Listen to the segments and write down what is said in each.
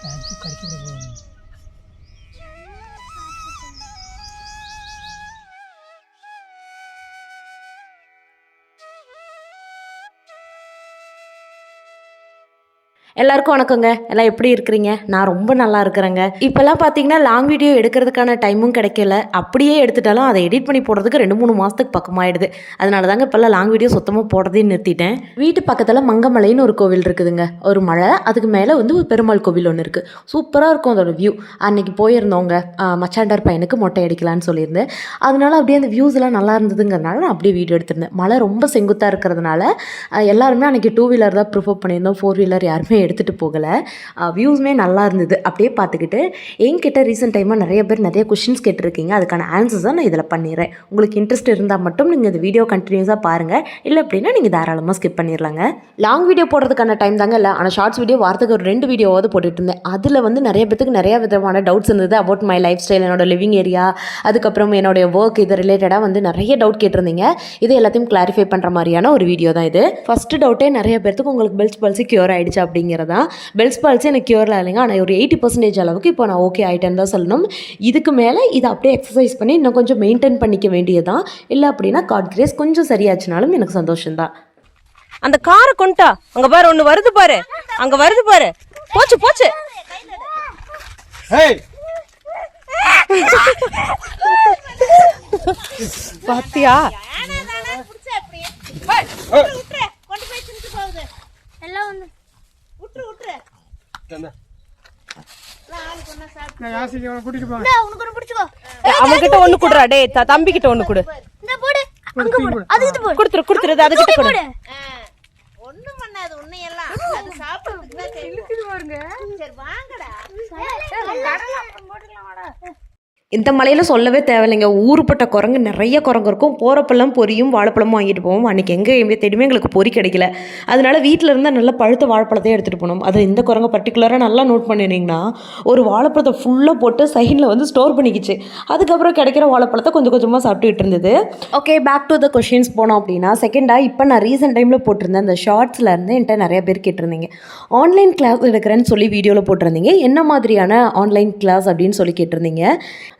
கடிச்சு விட போகணும். எல்லாருக்கும் வணக்கங்க. எல்லாம் எப்படி இருக்கிறீங்க? நான் ரொம்ப நல்லா இருக்கிறேங்க. இப்போல்லாம் பார்த்தீங்கன்னா லாங் வீடியோ எடுக்கிறதுக்கான டைமும் கிடைக்கல. அப்படியே எடுத்துட்டாலும் அதை எடிட் பண்ணி போடுறதுக்கு 2-3 மாதத்துக்கு பக்கமாயிடுது. அதனால தாங்க இப்போல்லாம் லாங் வீடியோ சுத்தமாக போடுறதே நிறுத்திட்டேன். வீட்டு பக்கத்தில் மங்கமலைன்னு ஒரு கோவில் இருக்குதுங்க. ஒரு மலை, அதுக்கு மேலே வந்து ஒரு பெருமாள் கோவில் ஒன்று இருக்குது. சூப்பராக இருக்கும் அதோட வியூ. அன்றைக்கி போயிருந்தவங்க மச்சாண்டார் பையனுக்கு மொட்டை அடிக்கலான்னு சொல்லியிருந்தேன். அதனால அப்படியே அந்த வியூஸ்லாம் நல்லா இருந்ததுங்கிறதுனால நான் அப்படியே வீடியோ எடுத்திருந்தேன். மலை ரொம்ப செங்குத்தாக இருக்கிறதுனால எல்லாருமே அன்றைக்கி 2 வீலர் தான் ப்ரிஃபர் பண்ணியிருந்தோம். 4 வீலர் யாருமே எடுத்துகிட்டு போகலை. வியூஸுமே நல்லா இருந்தது. அப்படியே பார்த்துக்கிட்டு என்கிட்ட ரீசெண்ட் டைமாக நிறைய பேர் நிறைய கொஷின்ஸ் கேட்டிருக்கீங்க. அதுக்கான ஆன்சர்ஸை நான் இதில் பண்ணிடுறேன். உங்களுக்கு இன்ட்ரெஸ்ட் இருந்தால் மட்டும் நீங்கள் இந்த வீடியோ கண்டினியூஸாக பாருங்கள். இல்லை அப்படின்னா நீங்கள் தாராளமாக ஸ்கிப் பண்ணிடலாங்க. லாங் வீடியோ போடுறதுக்கான டைம் தாங்க இல்லை. ஆனால் ஷார்ட்ஸ் வீடியோ வாரத்துக்கு ஒரு 2 வீடியோவாவது போட்டுட்டு இருந்தேன். அதில் வந்து நிறைய பேருக்கு நிறைய விதமான டவுட்ஸ் இருந்தது. அபவுட் மை லைஃப் ஸ்டைல், என்னோட லிவிங் ஏரியா, அதுக்கப்புறம் என்னோடய ஒர்க், இது ரிலேட்டடாக வந்து நிறைய டவுட் கேட்டிருந்தீங்க. இது எல்லாத்தையும் கிளாரிஃபை பண்ணுற மாதிரியான ஒரு வீடியோ தான் இது. ஃபஸ்ட்டு டவுட்டே நிறைய பேருக்கு உங்களுக்கு பெல்ஸ் பால்சி க்யூர் ஆகிடுச்சு அப்படிங்கிறதா. பெல்ஸ் பால்சி எனக்கு க்யூரில் இல்லைங்க. ஆனால் ஒரு 80% அளவுக்கு இப்போ நான் ஓகே ஆகிட்டேன்னு தான் சொல்லணும். இதுக்கு மேலே இதை அப்படியே எக்ஸசைஸ் பண்ணி இன்னும் கொஞ்சம் மெயின்டைன் பண்ணிக்க வேண்டியதான். இல்லை அப்படின்னா காட் கிரேஸ் கொஞ்சம் சரியாச்சுனாலும் எனக்கு சந்தோஷம்தான். அந்த காரை கொண்டா அங்க பாரு, ஒண்ணு வருது பாரு, அங்க வருது பாரு. போச்சு போச்சு. பாத்தியா? அவன்கிட்ட ஒண்ணு குடுறா. டே தம்பி கிட்ட ஒண்ணு குடு. குடுத்துரு குடுத்துரு. அதுகிட்ட குடு. ஒண்ணும் பண்ணாது. உன்னையெல்லாம் அது சாப்பிடுறதுக்கு தான் தெரியும். சரி வாங்கடா. இந்த மலையில் சொல்லவே தேவையில்லைங்க. ஊருப்பட்ட குரங்கு, நிறைய குரங்கு இருக்கும். போகிறப்பெல்லாம் பொரியும் வாழைப்பழமும் வாங்கிட்டு போவோம். அன்றைக்கி எங்கே தேடியுமே எங்களுக்கு பொறி கிடைக்கல. அதனால் வீட்டில் இருந்தால் நல்ல பழுத்த வாழைப்பழத்தையே எடுத்துகிட்டு போனோம். அது இந்த குரங்கு பர்டிகுலராக நல்லா நோட் பண்ணினீங்கன்னா ஒரு வாழைப்பழத்தை ஃபுல்லாக போட்டு சைடில் வந்து ஸ்டோர் பண்ணிக்கிச்சு. அதுக்கப்புறம் கிடைக்கிற வாழைப்பழத்தை கொஞ்சம் கொஞ்சமாக சாப்பிட்டுக்கிட்டு இருந்தது. Okay, back to the questions போனோம் அப்படின்னா, செகண்டாக இப்போ நான் ரீசெண்ட் டைமில் போட்டிருந்தேன் அந்த ஷார்ட்ஸில் இருந்து என்கிட்ட நிறைய பேர் கேட்டிருந்தீங்க. ஆன்லைன் கிளாஸ் எடுக்கிறேன்னு சொல்லி வீடியோவில் போட்டிருந்தீங்க. என்ன மாதிரியான ஆன்லைன் கிளாஸ் அப்படின்னு சொல்லி கேட்டிருந்தீங்க.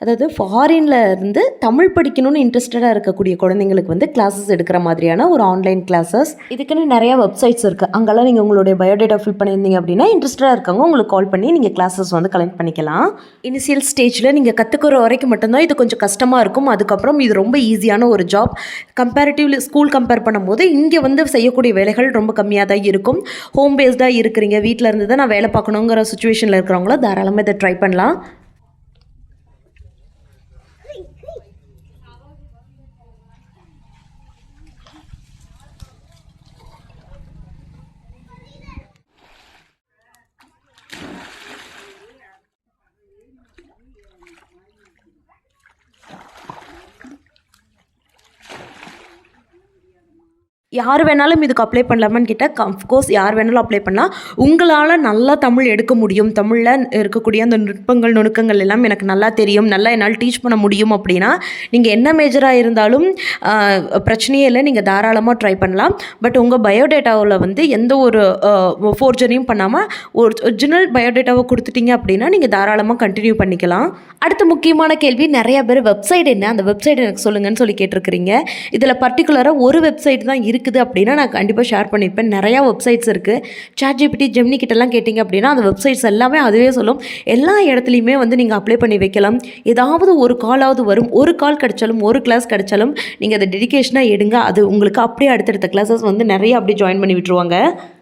அதாவது ஃபாரின்ல இருந்து தமிழ் படிக்கணும்னு இன்ட்ரெஸ்டடாக இருக்கக்கூடிய குழந்தைங்களுக்கு வந்து கிளாஸஸ் எடுக்கிற மாதிரியான ஒரு ஆன்லைன் கிளாஸஸ். இதுக்குன்னு நிறையா வெப்சைட்ஸ் இருக்குது. அங்கெல்லாம் நீங்கள் உங்களுடைய பயோடேட்டா ஃபில் பண்ணியிருந்தீங்க அப்படின்னா இன்ட்ரெஸ்டடாக இருக்கவங்க உங்களுக்கு கால் பண்ணி நீங்கள் கிளாஸஸ் வந்து கலெக்ட் பண்ணிக்கலாம். இனிஷியல் ஸ்டேஜில் நீங்கள் கற்றுக்கிற வரைக்கும் மட்டும்தான் இது கொஞ்சம் கஷ்டமாக இருக்கும். அதுக்கப்புறம் இது ரொம்ப ஈஸியான ஒரு ஜாப். கம்பேரிட்டிவ்லி ஸ்கூல் கம்பேர் பண்ணும்போது இங்கே வந்து செய்யக்கூடிய வேலைகள் ரொம்ப கம்மியாக தான் இருக்கும். ஹோம் பேஸ்டாக இருக்கிறீங்க, வீட்டில் இருந்து தான் நான் வேலை பார்க்கணுங்கிற சுச்சுவேஷனில் இருக்கிறவங்கள தாராளமாக இதை ட்ரை பண்ணலாம். யார் வேணாலும் இதுக்கு அப்ளை பண்ணலாமான்னு கேட்டால் அஃப்கோர்ஸ் யார் வேணாலும் அப்ளை பண்ணலாம். உங்களால் நல்லா தமிழ் எடுக்க முடியும், தமிழில் இருக்கக்கூடிய அந்த நுட்பங்கள் நுணுக்கங்கள் எல்லாம் எனக்கு நல்லா தெரியும், நல்லா என்னால் டீச் பண்ண முடியும் அப்படின்னா நீங்கள் என்ன மேஜராக இருந்தாலும் பிரச்சனையே இல்லை, நீங்கள் தாராளமாக ட்ரை பண்ணலாம். பட் உங்கள் பயோடேட்டாவில் வந்து எந்த ஒரு ஃபோர்ஜரியும் பண்ணாமல் ஒரு ஒரிஜினல் பயோடேட்டாவை கொடுத்துட்டீங்க அப்படின்னா நீங்கள் தாராளமாக கண்டினியூ பண்ணிக்கலாம். அடுத்த முக்கியமான கேள்வி, நிறைய பேர் வெப்சைட் என்ன, அந்த வெப்சைட் எனக்கு சொல்லுங்கன்னு சொல்லி கேட்டிருக்கிறீங்க. இதில் பர்டிகுலராக ஒரு வெப்சைட் தான் இருக்குது அப்படின்னா நான் கண்டிப்பாக ஷேர் பண்ணியிருப்பேன். நிறையா வெப்சைட்ஸ் இருக்குது. ChatGPT, ஜெமினி கிட்டலாம் கேட்டிங்க அப்படின்னா அந்த வெப்சைட்ஸ் எல்லாமே அதுவே சொல்லும். எல்லா இடத்துலையுமே வந்து நீங்கள் அப்ளை பண்ணி வைக்கலாம். ஏதாவது ஒரு காலாவது வரும். ஒரு கால் கிடைச்சாலும் ஒரு கிளாஸ் கிடைச்சாலும் நீங்கள் அதை டெடிகேஷனாக எடுங்க. அது உங்களுக்கு அப்படியே அடுத்தடுத்த கிளாஸஸ் வந்து நிறைய அப்படியே ஜாயின் பண்ணி விட்டுருவாங்க.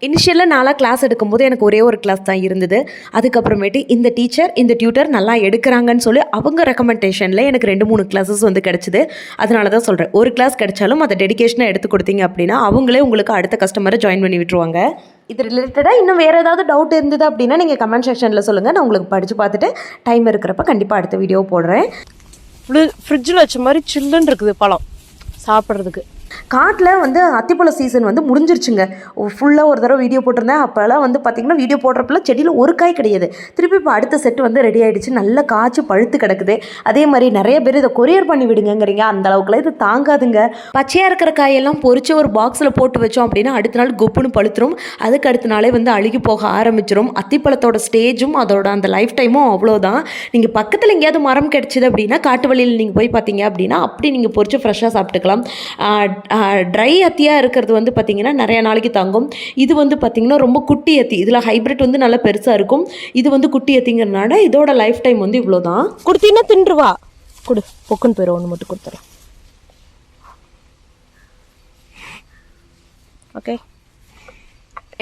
இனிஷியலாக நாளாக கிளாஸ் எடுக்கும்போது எனக்கு ஒரே ஒரு கிளாஸ் தான் இருந்தது. அதுக்கப்புறமேட்டு இந்த டீச்சர் இந்த டியூட்டர் நல்லா எடுக்கிறாங்கன்னு சொல்லி அவங்க ரெக்கமெண்டேஷனில் எனக்கு 2-3 கிளாஸஸ் வந்து கிடச்சிது. அதனால தான் சொல்கிறேன், ஒரு கிளாஸ் கிடைச்சாலும் அதை டெடிகேஷனாக எடுத்து கொடுத்தீங்க அப்படின்னா அவங்களே உங்களுக்கு அடுத்த கஸ்டமரை ஜாயின் பண்ணி விட்டுருவாங்க. இது ரிலேட்டடாக இன்னும் வேறு ஏதாவது டவுட் இருந்தது அப்படின்னா நீங்கள் கமெண்ட் செக்ஷனில் சொல்லுங்கள். நான் உங்களுக்கு படித்து பார்த்துட்டு டைம் இருக்கிறப்ப கண்டிப்பாக அடுத்த வீடியோ போடுறேன். ஃப்ரிட்ஜில் வச்ச மாதிரி சில்லுன்னு இருக்குது பழம் சாப்பிட்றதுக்கு. காட்டில் வந்து அத்திப்பழம் சீசன் வந்து முடிஞ்சிருச்சுங்க. ஃபுல்லாக ஒரு தடவை வீடியோ போட்டிருந்தேன். அப்போல்லாம் வந்து பார்த்திங்கன்னா வீடியோ போடுறப்பெல்லாம் செடியில் ஒரு காய் கிடையாது. திருப்பி இப்போ அடுத்த செட்டு வந்து ரெடி ஆகிடுச்சு. நல்லா காய்ச்சி பழுத்து கிடக்குது. அதே மாதிரி நிறைய பேர் இதை கொரியர் பண்ணி விடுங்கிறீங்க. அந்த அளவுக்குலாம் இது தாங்காதுங்க. பச்சையாக இருக்கிற காயெல்லாம் பொறிச்சு ஒரு பாக்ஸில் போட்டு வச்சோம் அப்படின்னா அடுத்த நாள் கொப்புன்னு பழுத்துரும். அதுக்கு அடுத்த நாளே வந்து அழுகி போக ஆரம்பிச்சிடும். அத்திப்பழத்தோட ஸ்டேஜும் அதோட அந்த லைஃப் டைமும் அவ்வளோதான். நீங்கள் பக்கத்தில் எங்கேயாவது மரம் கிடச்சிது அப்படின்னா காட்டு வழியில் நீங்கள் போய் பார்த்தீங்க அப்படின்னா அப்படி நீங்கள் பொறிச்சு ஃப்ரெஷ்ஷாக சாப்பிட்டுக்கலாம். ட்ரை அத்தியாக இருக்கிறது வந்து பார்த்திங்கன்னா நிறைய நாளைக்கு தாங்கும். இது வந்து பார்த்திங்கன்னா ரொம்ப குட்டி அத்தி. இதில் ஹைப்ரிட் வந்து நல்லா பெருசாக இருக்கும். இது வந்து குட்டி அத்திங்கிறனால இதோட லைஃப் டைம் வந்து இவ்வளோ தான். கொடுத்தீங்கன்னா தின்றுவா. கொடு, பொக்குன்னு போயிடும். ஒன்று மட்டும் கொடுத்துறேன். ஓகே.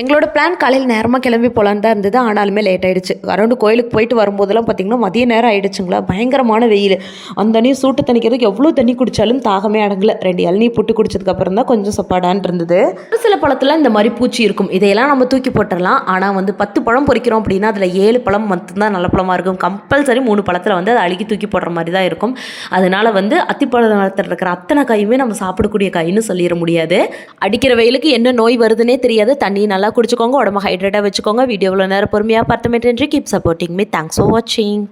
எங்களோட பிளான் காலையில் நேரமாக கிளம்பி போகலான்னு தான் இருந்தது. ஆனாலுமே லேட் ஆகிடுச்சு. அரௌண்டு கோயிலுக்கு போயிட்டு வரும்போதெல்லாம் பார்த்திங்கன்னா மதிய நேரம் ஆகிடுச்சுங்களா. பயங்கரமான வெயில். அந்த தண்ணியும் சூட்டு தண்ணிக்கிறதுக்கு எவ்வளோ தண்ணி குடித்தாலும் தாகமே அடங்கலை. 2 இளநீ புட்டு குடிச்சதுக்கப்புறம் தான் கொஞ்சம் சப்பாடான்னு இருந்தது. ஒரு சில பழத்தில் இந்த மாதிரி பூச்சி இருக்கும். இதையெல்லாம் நம்ம தூக்கி போட்டுடலாம். ஆனால் வந்து 10 பழம் பொறிக்கிறோம் அப்படின்னா அதில் 7 பழம் மட்டும்தான் நல்ல பழமாக இருக்கும். கம்பல்சரி 3 பழத்தில் வந்து அதை அழுகி தூக்கி போடுற மாதிரி தான் இருக்கும். அதனால் வந்து அத்திப்பழத்தில் இருக்கிற அத்தனை காயுமே நம்ம சாப்பிடக்கூடிய காயின்னு சொல்லிட முடியாது. அடிக்கிற வெயிலுக்கு என்ன நோய் வருதுன்னே தெரியாது. தண்ணி நல்லா குடிச்சுக்கோங்க. உடம்பு ஹைட்ரேட்டாக வச்சுக்கோங்க. வீடியோவில் நேரம் பொறுமையாக பார்த்தமேட்டு keep supporting me. Thanks for வாட்சிங்.